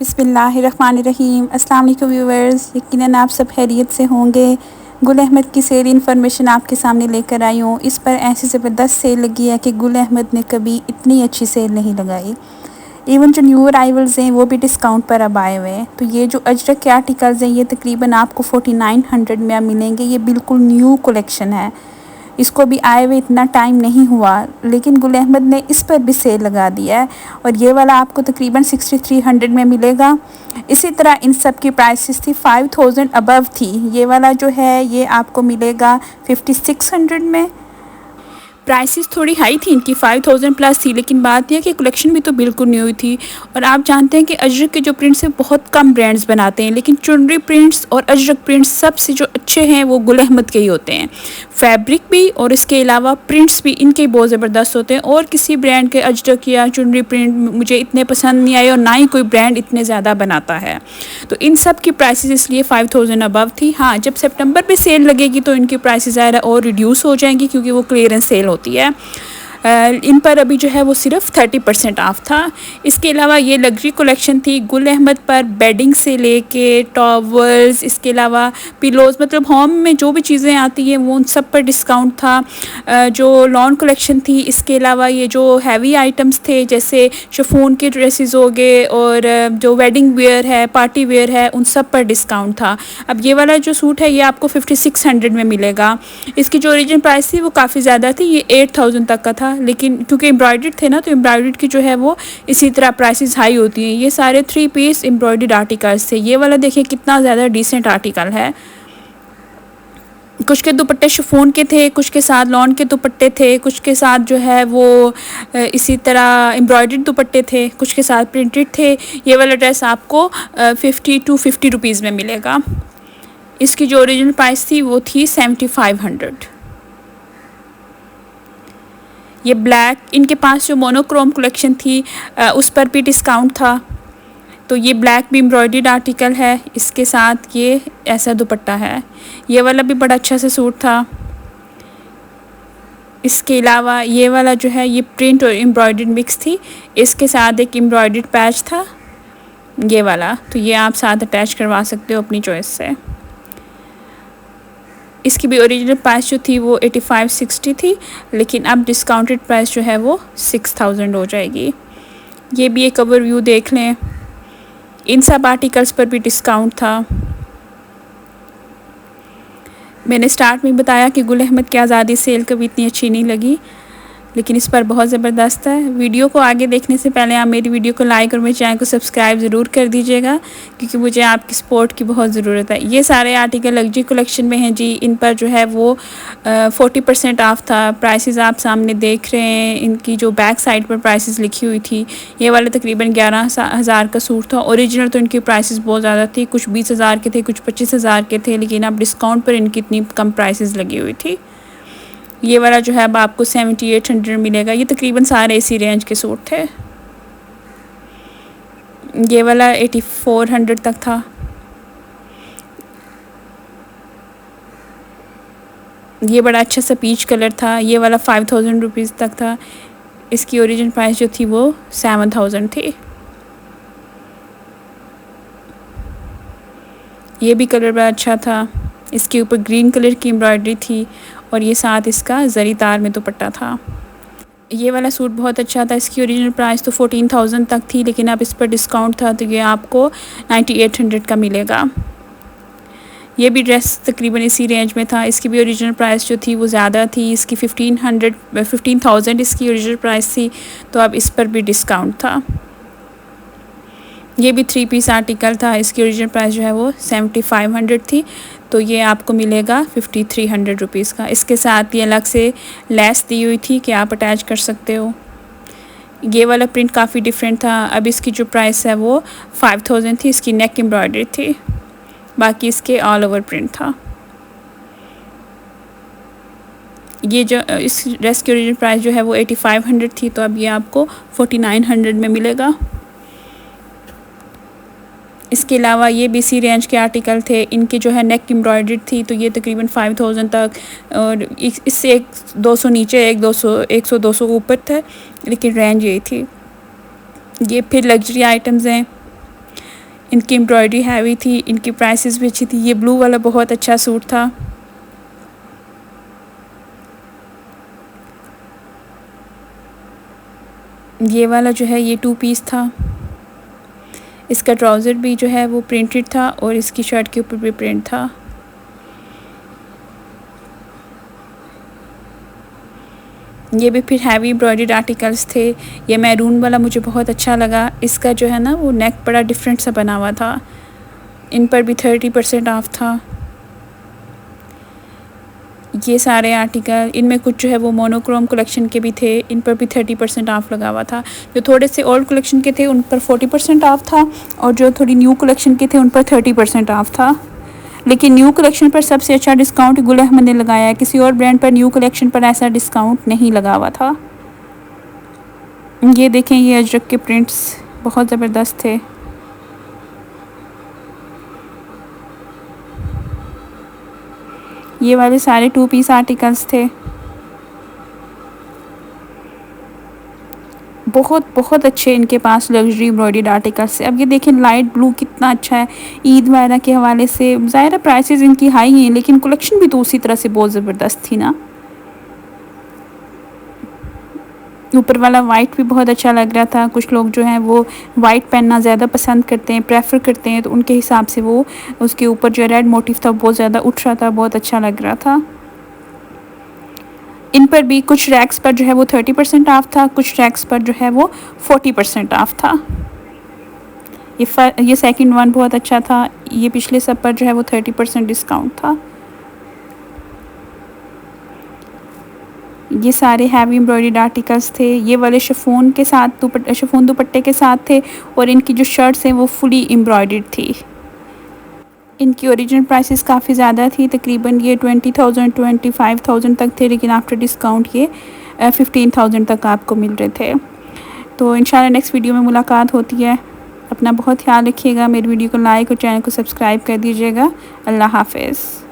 बिस्मिल्लाहिर्रहमानिर्रहीम। अस्सलाम वालेकुम व्यूअर्स, यकीनन आप सब खैरियत से होंगे। गुल अहमद की सेल इन्फॉर्मेशन आपके सामने लेकर आई हूँ। इस पर ऐसी ज़बरदस्त सेल लगी है कि गुल अहमद ने कभी इतनी अच्छी सेल नहीं लगाई। इवन जो न्यू अराइवल्स हैं वो भी डिस्काउंट पर अब आए हुए हैं। तो ये जो अजरक के आर्टिकल्स हैं ये तकरीबन आपको 4900 में अब मिलेंगे। ये बिल्कुल न्यू कलेक्शन है, इसको भी आए हुए इतना टाइम नहीं हुआ, लेकिन गुल अहमद ने इस पर भी सेल लगा दिया है और ये वाला आपको तकरीबन 6300 में मिलेगा। इसी तरह इन सब की प्राइसेस थी 5000 अबव थी। ये वाला जो है ये आपको मिलेगा 5600 में। प्राइसेस थोड़ी हाई थी इनकी, 5000 प्लस थी, लेकिन बात यह कि कलेक्शन भी तो बिल्कुल न्यू थी। और आप जानते हैं कि अजरक के जो प्रिंट्स हैं बहुत कम ब्रांड्स बनाते हैं, लेकिन चुनरी प्रिंट्स और अजरक प्रिंट्स सबसे जो अच्छे हैं वो गुल अहमद के ही होते हैं। फैब्रिक भी और इसके अलावा प्रिंट्स भी इनके बहुत ज़बरदस्त होते हैं। और किसी ब्रांड के अजरक या चुनरी प्रिंट मुझे इतने पसंद नहीं आए और ना ही कोई ब्रांड इतने ज़्यादा बनाता है। तो इन सब की प्राइसेस इसलिए 5000 अबव थी। हाँ, जब सितंबर पे सेल लगेगी तो इनकी प्राइसेस ज़्यादा और रिड्यूस हो जाएंगी क्योंकि वो क्लियरेंस सेल होती है। इन पर अभी जो है वो सिर्फ 30% ऑफ था। इसके अलावा ये लग्जरी कलेक्शन थी गुल अहमद पर, बेडिंग से लेके टॉवल्स, इसके अलावा पिलोज़, मतलब होम में जो भी चीज़ें आती हैं वो उन सब पर डिस्काउंट था। जो लॉन कलेक्शन थी, इसके अलावा ये जो हैवी आइटम्स थे जैसे शिफॉन के ड्रेसेस हो गए और जो वेडिंग वेयर है, पार्टी वेयर है, उन सब पर डिस्काउंट था। अब ये वाला जो सूट है ये आपको 5600 में मिलेगा। इसकी जो ओरिजिनल प्राइस थी वो काफ़ी ज़्यादा थी, ये 8000 तक का था, लेकिन क्योंकि एम्ब्रॉयडर्ड थे ना तो एम्ब्रॉयडर्ड की जो है वो इसी तरह प्राइसेस हाई होती हैं। ये सारे 3 पीस एम्ब्रॉयडर्ड आर्टिकल्स थे। ये वाला देखिए कितना ज़्यादा डिसेंट आर्टिकल है। कुछ के दुपट्टे शिफॉन के थे, कुछ के साथ लॉन के दुपट्टे थे, कुछ के साथ जो है वो इसी तरह एम्ब्रॉयडर्ड दुपट्टे थे, कुछ के साथ प्रिंटेड थे। ये वाला ड्रेस आपको 50 रुपीज़ में मिलेगा। इसकी जो ओरिजिनल प्राइस थी वो थी 7500। ये ब्लैक, इनके पास जो मोनोक्रोम कलेक्शन थी उस पर भी डिस्काउंट था। तो ये ब्लैक भी एम्ब्रॉयडर्ड आर्टिकल है, इसके साथ ये ऐसा दुपट्टा है। ये वाला भी बड़ा अच्छा सा सूट था। इसके अलावा ये वाला जो है ये प्रिंट और एम्ब्रॉयडर्ड मिक्स थी, इसके साथ एक एम्ब्रॉयडर्ड पैच था ये वाला, तो ये आप साथ अटैच करवा सकते हो अपनी चॉइस से। इसकी भी ओरिजिनल प्राइस जो थी वो 8560 थी, लेकिन अब डिस्काउंटेड प्राइस जो है वो 6000 हो जाएगी। ये भी एक ओवरव्यू देख लें। इन सब आर्टिकल्स पर भी डिस्काउंट था। मैंने स्टार्ट में बताया कि गुल अहमद की आज़ादी सेल कभी इतनी अच्छी नहीं लगी, लेकिन इस पर बहुत ज़बरदस्त है। वीडियो को आगे देखने से पहले आप मेरी वीडियो को लाइक और मेरे चैनल को सब्सक्राइब ज़रूर कर दीजिएगा, क्योंकि मुझे आपकी सपोर्ट की बहुत ज़रूरत है। ये सारे आर्टिकल लग्जरी कलेक्शन में हैं जी। इन पर जो है वो 40% ऑफ था। प्राइसेस आप सामने देख रहे हैं। इनकी जो बैक साइड पर प्राइसेस लिखी हुई थी, ये वाले तकरीबन 11000 का सूट था। ओरिजिनल तो इनकी प्राइसेस बहुत ज़्यादा थी, कुछ 20000 के थे, कुछ 25000 के थे, लेकिन अब डिस्काउंट पर इनकी इतनी कम प्राइसेस लगी हुई थी। ये वाला जो है अब आपको 7800 मिलेगा। ये तकरीबन सारे इसी रेंज के सूट थे। ये वाला 8400 तक था। ये बड़ा अच्छा सा पीच कलर था। ये वाला 5000 रुपीज़ तक था। इसकी ओरिजिनल प्राइस जो थी वो 7000 थी। ये भी कलर बड़ा अच्छा था। इसके ऊपर ग्रीन कलर की एम्ब्रॉयडरी थी और ये साथ इसका जरी तार में दुपट्टा था। ये वाला सूट बहुत अच्छा था। इसकी ओरिजिनल प्राइस तो 14000 तक थी, लेकिन अब इस पर डिस्काउंट था तो ये आपको 9800 का मिलेगा। ये भी ड्रेस तकरीबन इसी रेंज में था। इसकी भी ओरिजिनल प्राइस जो थी वो ज़्यादा थी। इसकी 15000 इसकी ओरिजिनल प्राइस थी, तो अब इस पर भी डिस्काउंट था। ये भी 3 पीस आर्टिकल था। इसकी ओरिजिनल प्राइस जो है वो 7500 थी, तो ये आपको मिलेगा 5300 रुपीज़ का। इसके साथ ये अलग से लेस दी हुई थी कि आप अटैच कर सकते हो। ये वाला प्रिंट काफ़ी डिफरेंट था। अब इसकी जो प्राइस है वो 5000 थी। इसकी नेक एम्ब्रॉयडरी थी, बाकी इसके ऑल ओवर प्रिंट था। ये जो इस ड्रेस की ओरिजिनल प्राइस जो है वो 8500 थी, तो अब ये आपको 4900 में मिलेगा। इसके अलावा ये भी इसी रेंज के आर्टिकल थे। इनके जो है नेक एम्ब्रॉयडर्ड थी, तो ये तकरीबन 5000 तक, और इससे 200 नीचे, 100-200 ऊपर था, लेकिन रेंज यही थी। ये फिर लग्जरी आइटम्स हैं। इनकी एम्ब्रॉयडरी हैवी थी, इनकी प्राइसेस भी अच्छी थी। ये ब्लू वाला बहुत अच्छा सूट था। ये वाला जो है ये 2 पीस था। इसका ट्राउज़र भी जो है वो प्रिंटेड था और इसकी शर्ट के ऊपर भी प्रिंट था। ये भी फिर हैवी एम्ब्रॉयडर्ड आर्टिकल्स थे। ये मैरून वाला मुझे बहुत अच्छा लगा। इसका जो है ना वो नेक बड़ा डिफरेंट सा बना हुआ था। इन पर भी 30% ऑफ था। ये सारे आर्टिकल, इनमें कुछ जो है वो मोनोक्रोम कलेक्शन के भी थे, इन पर भी 30% ऑफ लगा हुआ था। जो थोड़े से ओल्ड कलेक्शन के थे उन पर 40% ऑफ था और जो थोड़ी न्यू कलेक्शन के थे उन पर 30% ऑफ था। लेकिन न्यू कलेक्शन पर सबसे अच्छा डिस्काउंट गुल अहमद ने लगाया है। किसी और ब्रांड पर न्यू कलेक्शन पर ऐसा डिस्काउंट नहीं लगा हुआ था। ये देखें, ये अजरक के प्रिंट्स बहुत ज़बरदस्त थे। ये वाले सारे 2 पीस आर्टिकल्स थे। बहुत बहुत अच्छे इनके पास लग्जरी एम्ब्रॉयडर्ड आर्टिकल्स है। अब ये देखें लाइट ब्लू कितना अच्छा है। ईद वगैरह के हवाले से ज़ाहिर है प्राइसेस इनकी हाई हैं, लेकिन कलेक्शन भी तो उसी तरह से बहुत ज़बरदस्त थी ना। ऊपर वाला वाइट भी बहुत अच्छा लग रहा था। कुछ लोग जो हैं वो वाइट पहनना ज़्यादा पसंद करते हैं, प्रेफर करते हैं, तो उनके हिसाब से वो उसके ऊपर जो रेड मोटिव था बहुत ज़्यादा उठ रहा था, बहुत अच्छा लग रहा था। इन पर भी कुछ रैक्स पर जो है वो 30% ऑफ था, कुछ रैक्स पर जो है वो 40% ऑफ था। ये सेकंड वन बहुत अच्छा था। ये पिछले सब पर जो है वो 30% डिस्काउंट था। ये सारे हैवी एम्ब्रॉयडर्ड आर्टिकल्स थे। ये वाले शिफॉन के साथ शिफॉन दुपट्टे के साथ थे और इनकी जो शर्ट्स हैं वो फुली एम्ब्रॉयडर्ड थी। इनकी ओरिजिनल प्राइसेस काफ़ी ज़्यादा थी, तकरीबन ये 20,000 25,000 तक थे, लेकिन आफ्टर डिस्काउंट ये 15,000 तक आपको मिल रहे थे। तो इंशाल्लाह नेक्स्ट वीडियो में मुलाकात होती है। अपना बहुत ख्याल रखिएगा। मेरी वीडियो को लाइक और चैनल को सब्सक्राइब कर दीजिएगा। अल्लाह हाफ़िज़।